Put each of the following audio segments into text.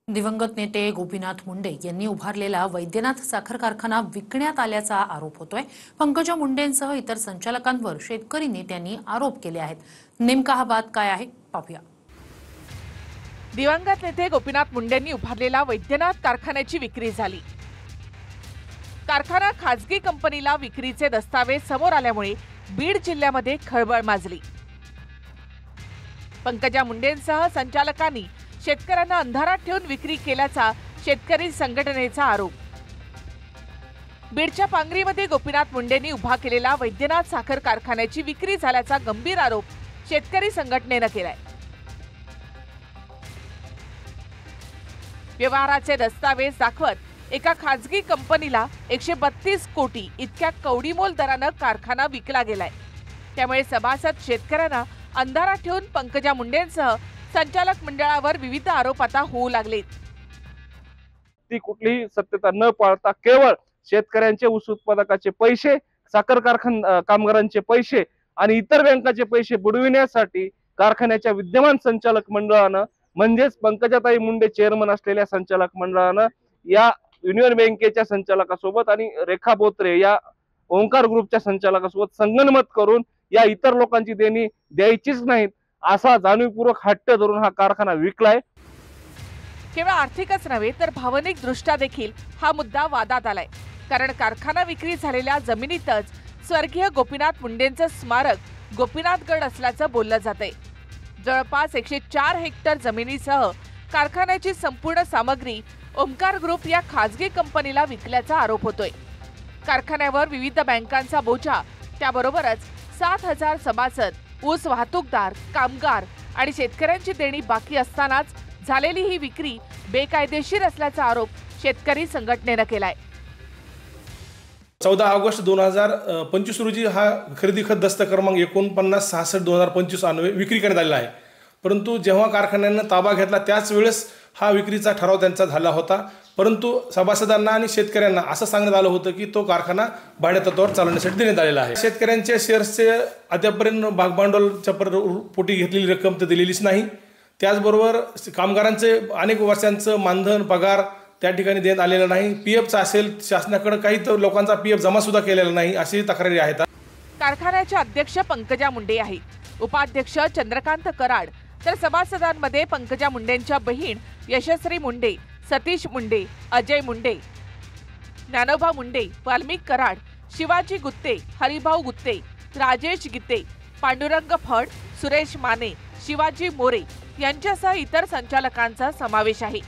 दिवंगत नेते गोपीनाथ मुंडे यांनी उभारलेला वैद्यनाथ साखर कारखाना विकण्यात आल्याचा आरोप होतोय। पंकजा मुंडेंसह इतर संचालकांवर शेतकरी नेत्यांनी आरोप केले आहेत। नेमका हा वाद काय आहे पाहूया। दिवंगत नेते गोपीनाथ मुंडेंनी उभारलेला वैद्यनाथ कारखान्याची विक्री झाली। कारखाना खासगी कंपनीला विक्रीचे दस्तावेज समोर आल्यामुळे बीड जिल्ह्यामध्ये खळबळ माजली। पंकजा मुंडेंसह संचालकांनी शेतकऱ्यांना अंधारात ठेवून विक्री केल्याचा शेतकरी संघटनेचा आरोप। बीडच्या पांगरीमध्ये गोपीनाथ मुंडेंनी उभा केलेला वैद्यनाथ साखर कारखान्याची विक्री झाल्याचा गंभीर आरोप शेतकरी संघटनेने केलाय। व्यवहाराचे दस्तावेज दाखवत एका खासगी कंपनीला 132 कोटी इतक्या कवडीमोल दराने कारखाना विकला गेलाय। त्यामुळे सभासद शेतकऱ्यांना अंधारात ठेवून पंकजा मुंडेंसह संचालक मंडळावर विविध आरोप आता होऊ लागलेत। ती कुठलीही सत्यता न पाळता केवळ शेतकऱ्यांचे ऊस उत्पादकाचे पैसे, साखर कारखाना कामगारांचे पैसे आणि इतर बँकाचे पैसे बुडविण्यासाठी कारखान्याच्या विद्यमान संचालक मंडळानं म्हणजेच पंकजाताई मुंडे चेअरमन असलेल्या संचालक मंडळानं या युनियन बँकेच्या संचालकासोबत आणि रेखा बोत्रे या ओंकार ग्रुपच्या संचालकासोबत संगनमत करून या इतर लोकांची देणी द्यायचीच नाहीत असा जाणीवपूर्वक हट्ट धरून हा कारखाना विकलाय। केवळ आर्थिकच नव्हे तर भावनिक दृष्ट्या देखील हा मुद्दा वादात आलाय। कारण कारखाना विक्री झालेल्या जमिनीतच स्वर्गीय गोपीनाथ मुंडेंचं स्मारक गोपीनाथगड असल्याचं बोललं जातंय। जवळपास 104 हेक्टर जमिनीसह कारखान्याची संपूर्ण सामग्री ओंकार ग्रुप या खासगी कंपनीला विकल्याचा आरोप होतोय। कारखान्यावर विविध बँकांचा बोजा, त्याबरोबरच 7000 सभासद, ऊस वाहतूकदार, कामगार आणि शेतकऱ्यांची देणी बाकी असतानाच झालेली ही विक्री बेकायदेशीर असल्याचा आरोप शेतकरी संघटनेने केलाय। 14 ऑगस्ट 2025 रोजी हा खरेदी खत दस्त क्रमांक 4966/2025 विक्री करण्यात आलेला आहे। परंतु जेव्हा कारखान्याने ताबा घेतला त्याच वेळेस हा विक्रीचा ठराव त्यांचा झाला होता। परंतु सभासदांना आणि शेतकऱ्यांना असं सांगण्यात आलं होतं की तो कारखाना भाड्या तत्त्वावर चालवण्यासाठी देण्यात आलेला आहे। शेतकऱ्यांच्या शेअर्सचे अद्यापर्यंत भागभांडवलच्या पोटी घेतलेली रक्कम तर दिलेलीच नाही। त्याचबरोबर कामगारांचे अनेक वर्षांचं मानधन पगार त्या ठिकाणी देण्यात आलेलं नाही। पीएफचा असेल शासनाकडे काही तर लोकांचा पीएफ जमा सुद्धा केलेला नाही अशी तक्रारी आहेत। कारखान्याचे अध्यक्ष पंकजा मुंडे आहेत, उपाध्यक्ष चंद्रकांत कराड, तर सभासदांमध्ये पंकजा मुंडेंच्या बहीण यशस्वी मुंडे, सतीश मुंडे, अजय मुंडे, ज्ञानोबा मुंडे, वाल्मिक कराड, शिवाजी गुत्ते, हरिभाऊ गुत्ते, राजेश गित्ते, पांडुरंग फड, सुरेश माने, शिवाजी मोरे यांच्यासह इतर संचालकांचा समावेश आहे।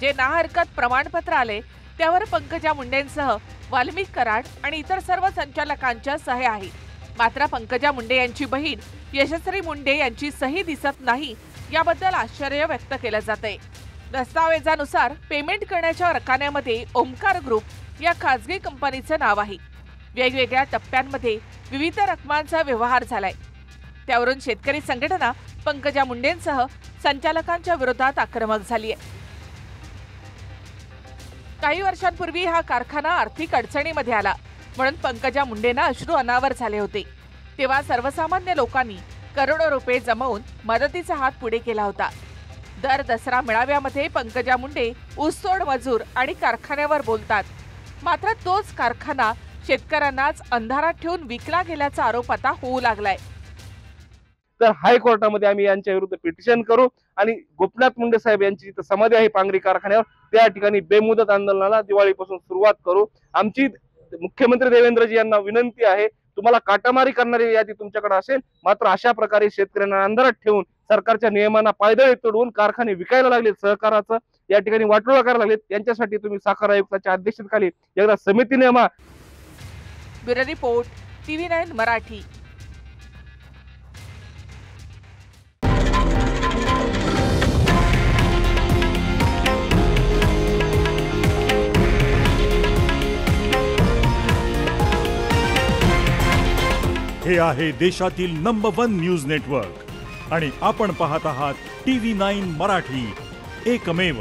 जे नाहरकत प्रमाणपत्र आले त्यावर पंकजा मुंडेंसह वाल्मिक कराड आणि इतर सर्व संचालकांच्या सह्या आहेत। मात्र पंकजा मुंडे यांची बहीण यशस्वी मुंडे यांची सही दिसत नाही, याबद्दल आश्चर्य व्यक्त केलं जातंय। दस्तावेजानुसार पेमेंट करण्याच्या रकान्यामध्ये ओंकार ग्रुप या खासगी कंपनीचं नाव आहे। वेगवेगळ्या टप्प्यांमध्ये विविध रकमांचा व्यवहार झालाय। त्यावरून शेतकरी संघटना पंकजा मुंडेंसह संचालकांच्या विरोधात आक्रमक झाली आहे। काही वर्षांपूर्वी हा कारखाना आर्थिक अडचणीमध्ये आला म्हणून पंकजा मुंडेंना अश्रू अनावर झाले होते। तेव्हा सर्वसामान्य लोकांनी करोडो रुपये जमवून मदतीचा हात पुढे केला होता। दर दसरा मेळाव्यामध्ये पंकजा मुंडे ऊसतोड मजूर आणि कारखान्यावर बोलतात, मात्र तोच कारखाना शेतकऱ्यांनाच अंधारात ठेवून विकला गेल्याचा आरोप आता होऊ लागलाय। तर हायकोर्टामध्ये आम्ही यांच्या विरुद्ध पिटिशन करू आणि गोपीनाथ मुंडे साहेब यांची जिथे समाधी आहे पांगरी कारखान्यावर त्या ठिकाणी बेमुदत आंदोलनाला दिवाळीपासून सुरुवात करू। आमची मुख्यमंत्री देवेंद्रजी यांना विनंती आहे, तुम्हाला काटामारी करणारी यादी तुमच्याकडे असेल, मात्र अशा प्रकारे शेतकऱ्यांना अंधारात ठेवून सरकारच्या नियमांना पायदळी तोडून कारखाने विकायला लागले, सहकाराचं या ठिकाणी वाटोळा करायला लागलेत, यांच्यासाठी तुम्ही साखर आयुक्ताच्या अध्यक्षतेखाली एकदा समिती नेमा। Bureau report, TV9 Marathi. हे आहे देशातील नंबर 1 न्यूज नेटवर्क आणि आपण पाहत आहात TV9 मराठी, एकमेव।